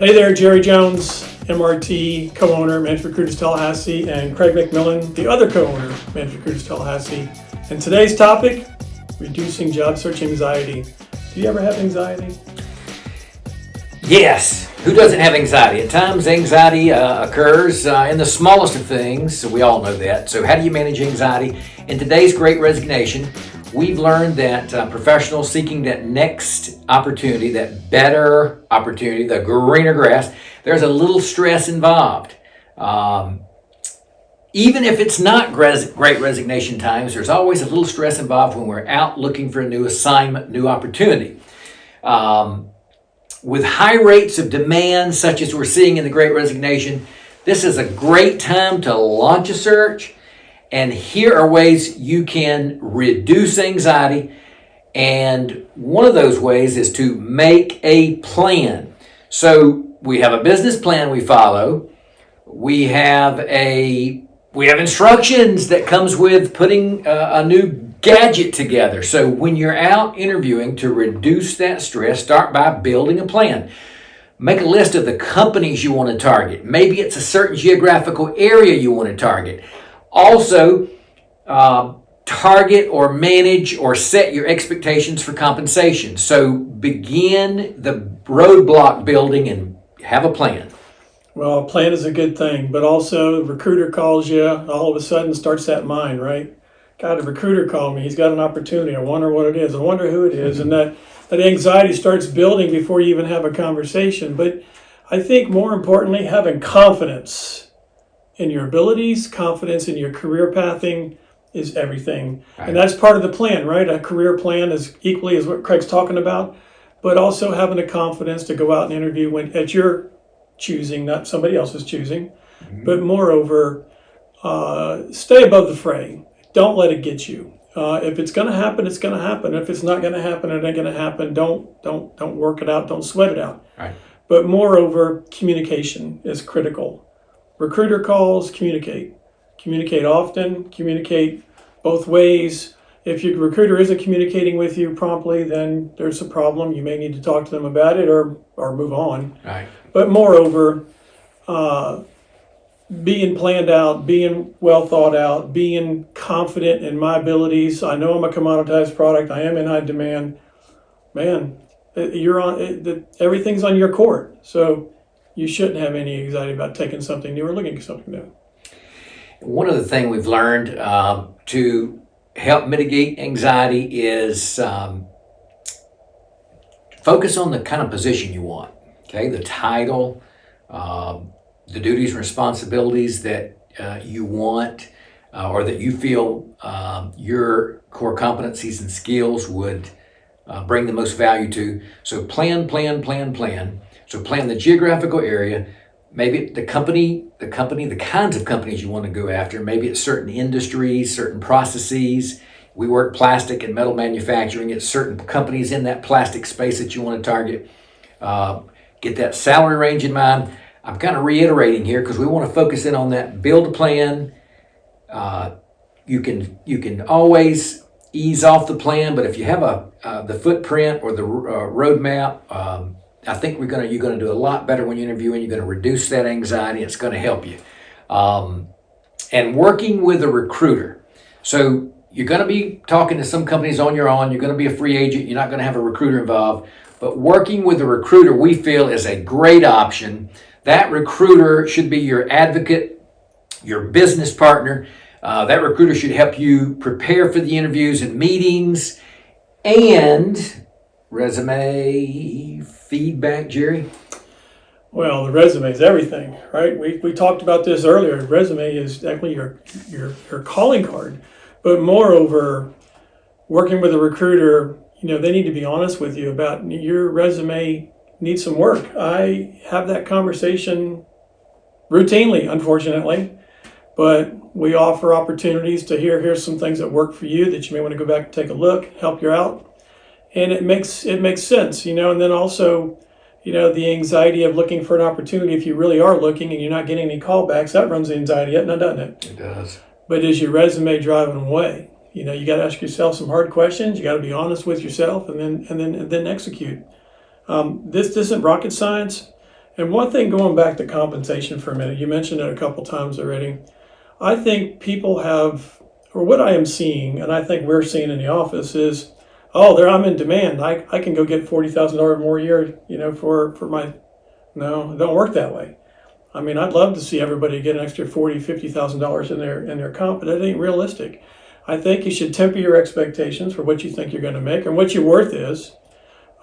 Hey there, Jerry Jones, MRT co-owner, Managed Recruiters Tallahassee, and Craig McMillan, the other co-owner, Managed Recruiters Tallahassee. And today's topic, reducing job search anxiety. Do you ever have anxiety? Yes. Who doesn't have anxiety? At times, anxiety occurs in the smallest of things, so we all know that. So how do you manage anxiety? In today's Great Resignation, we've learned that professionals seeking that next opportunity, that better opportunity, the greener grass, there's a little stress involved. Even if it's not Great Resignation times, there's always a little stress involved when we're out looking for a new assignment, new opportunity. With high rates of demand, such as we're seeing in the Great Resignation, this is a great time to launch a search. And here are ways you can reduce anxiety. And one of those ways is to make a plan. So we have a business plan we follow. We have instructions that comes with putting a new gadget together. So when you're out interviewing, to reduce that stress, start by building a plan. Make a list of the companies you want to target. Maybe it's a certain geographical area you want to target. Also, target or manage or set your expectations for compensation. So begin the roadblock building and have a plan. Well, a plan is a good thing, but also the recruiter calls you, all of a sudden starts that mind, right? God, a recruiter called me. He's got an opportunity. I wonder what it is. I wonder who it is. And that anxiety starts building before you even have a conversation. But I think more importantly, having confidence in your abilities, confidence in your career pathing is everything. Right. And that's part of the plan, right? A career plan is equally as what Craig's talking about, but also having the confidence to go out and interview when at your choosing, not somebody else's choosing. Mm-hmm. But moreover, stay above the fray. Don't let it get you. If it's going to happen, it's going to happen. If it's not going to happen, it ain't going to happen. Don't work it out. Don't sweat it out. Right. But moreover, communication is critical. Recruiter calls, communicate. Communicate often. Communicate both ways. If your recruiter isn't communicating with you promptly, then there's a problem. You may need to talk to them about it or move on. Right. But moreover, being planned out, being well thought out, being confident in my abilities. I know I'm a commoditized product. I am in high demand. Man, everything's on your court. So you shouldn't have any anxiety about taking something new or looking for something new. One of the things we've learned to help mitigate anxiety is focus on the kind of position you want. Okay, the title, the duties and responsibilities that you want or that you feel your core competencies and skills would bring the most value to. So plan. So plan the geographical area, maybe the kinds of companies you want to go after. Maybe it's certain industries, certain processes. We work plastic and metal manufacturing. It's certain companies in that plastic space that you want to target. Get that salary range in mind. I'm kind of reiterating here because we want to focus in on that. Build a plan. You can always ease off the plan, but if you have the footprint or the roadmap, I think you're going to do a lot better when you're interviewing. You're going to reduce that anxiety. It's going to help you. And working with a recruiter. So you're going to be talking to some companies on your own. You're going to be a free agent. You're not going to have a recruiter involved. But working with a recruiter, we feel, is a great option. That recruiter should be your advocate, your business partner. That recruiter should help you prepare for the interviews and meetings and resume feedback, Jerry. Well, the resume is everything, right? We talked about this earlier. Resume is definitely your calling card. But moreover, working with a recruiter, they need to be honest with you about your resume needs some work. I have that conversation routinely, unfortunately, but we offer opportunities to here's some things that work for you that you may want to go back and take a look, help you out. And it makes sense, and then also, the anxiety of looking for an opportunity, if you really are looking and you're not getting any callbacks, that runs the anxiety up, now, doesn't it? It does. But is your resume driving away? You got to ask yourself some hard questions. You got to be honest with yourself, and then execute. This isn't rocket science. And one thing, going back to compensation for a minute, you mentioned it a couple times already. I think people have, or what I am seeing, and I think we're seeing in the office is, oh, there I'm in demand. I can go get $40,000 more a year, for my. No, it don't work that way. I mean, I'd love to see everybody get an extra $40,000, $50,000 in their comp, but that ain't realistic. I think you should temper your expectations for what you think you're going to make and what your worth is.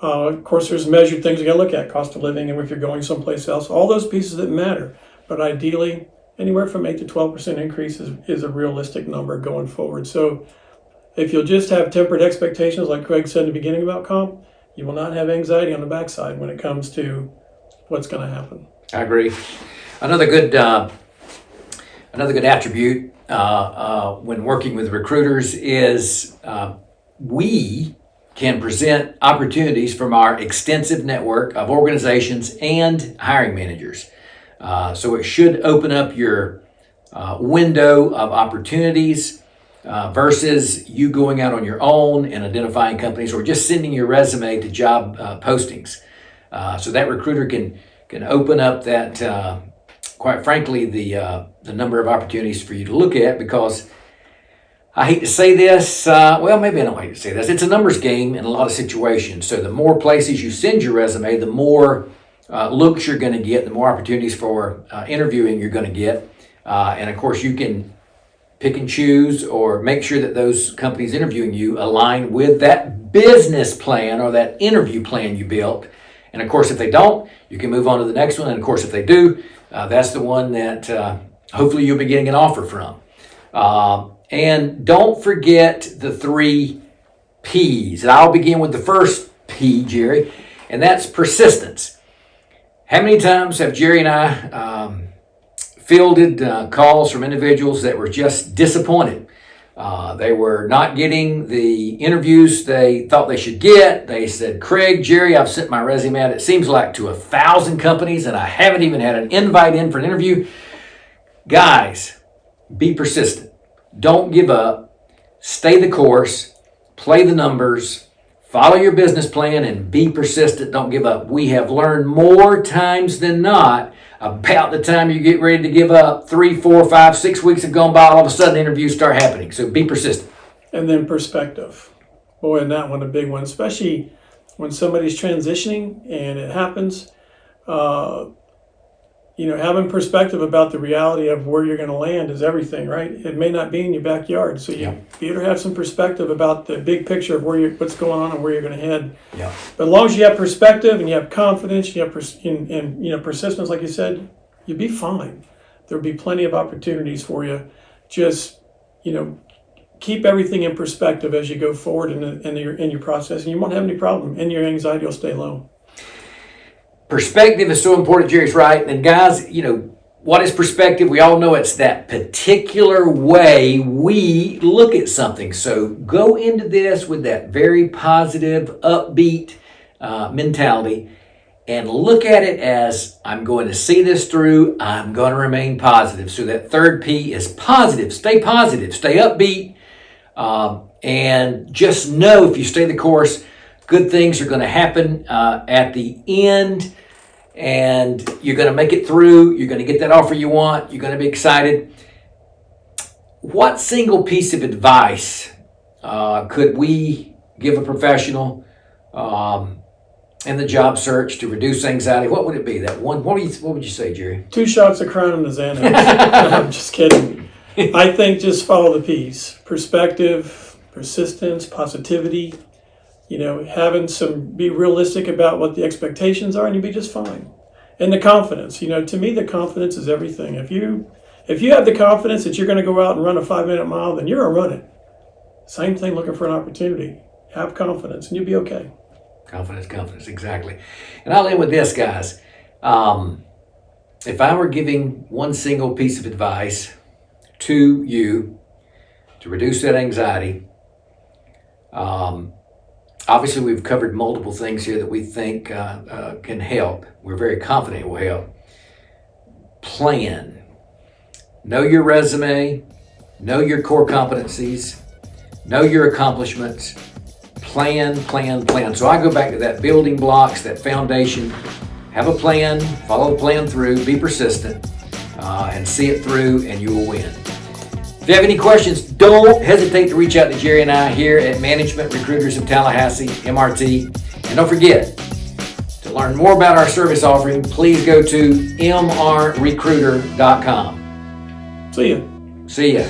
Of course, there's measured things you got to look at, cost of living, and if you're going someplace else, all those pieces that matter. But ideally, anywhere from 8 to 12% increase is a realistic number going forward. So if you'll just have tempered expectations, like Craig said in the beginning about comp, you will not have anxiety on the backside when it comes to what's going to happen. I agree. Another good attribute when working with recruiters is we can present opportunities from our extensive network of organizations and hiring managers. So it should open up your window of opportunities versus you going out on your own and identifying companies or just sending your resume to job postings. So that recruiter can open up that, quite frankly, the number of opportunities for you to look at, because I hate to say this, well, maybe I don't hate to say this. It's a numbers game in a lot of situations. So the more places you send your resume, the more looks you're going to get, the more opportunities for interviewing you're going to get. And of course, you can pick and choose or make sure that those companies interviewing you align with that business plan or that interview plan you built. And of course, if they don't, you can move on to the next one. And of course, if they do, that's the one that hopefully you'll be getting an offer from. And don't forget the 3 P's. And I'll begin with the first P, Jerry, and that's persistence. How many times have Jerry and I fielded calls from individuals that were just disappointed? They were not getting the interviews they thought they should get. They said, Craig, Jerry, I've sent my resume out, it seems like, to 1,000 companies, and I haven't even had an invite in for an interview. Guys, be persistent. Don't give up. Stay the course. Play the numbers. Follow your business plan and be persistent. Don't give up. We have learned more times than not about the time you get ready to give up. 3, 4, 5, 6 weeks have gone by. All of a sudden, interviews start happening. So be persistent. And then perspective. Boy, and that one, a big one, especially when somebody's transitioning and it happens. Having perspective about the reality of where you're going to land is everything, right? It may not be in your backyard. So you better have some perspective about the big picture of what's going on and where you're going to head. Yeah. But as long as you have perspective and you have confidence, you have persistence, like you said, you'll be fine. There'll be plenty of opportunities for you. Just, keep everything in perspective as you go forward in your process, and you won't have any problem, and your anxiety will stay low. Perspective is so important, Jerry's right. And guys, what is perspective? We all know it's that particular way we look at something. So go into this with that very positive, upbeat mentality and look at it as, I'm going to see this through. I'm going to remain positive. So that third P is positive. Stay upbeat. And just know if you stay the course, good things are going to happen at the end, and you're going to make it through. You're going to get that offer you want. You're going to be excited. What single piece of advice could we give a professional in the job search to reduce anxiety? What would it be? That one? What would you say, Jerry? 2 shots of Crown and a Xanax. I'm just kidding. I think just follow the P's: perspective, persistence, positivity. Be realistic about what the expectations are, and you'll be just fine. And the confidence, to me, the confidence is everything. If you have the confidence that you're going to go out and run a 5-minute mile, then you're going to run it. Same thing looking for an opportunity. Have confidence, and you'll be okay. Confidence, exactly. And I'll end with this, guys. If I were giving one single piece of advice to you to reduce that anxiety, obviously, we've covered multiple things here that we think can help. We're very confident it will help. Plan. Know your resume. Know your core competencies. Know your accomplishments. Plan. So I go back to that building blocks, that foundation. have a plan, follow the plan through, be persistent, and see it through, and you will win. If you have any questions, don't hesitate to reach out to Jerry and I here at Management Recruiters of Tallahassee, MRT. And don't forget, to learn more about our service offering, please go to mrrecruiter.com. See ya. See ya.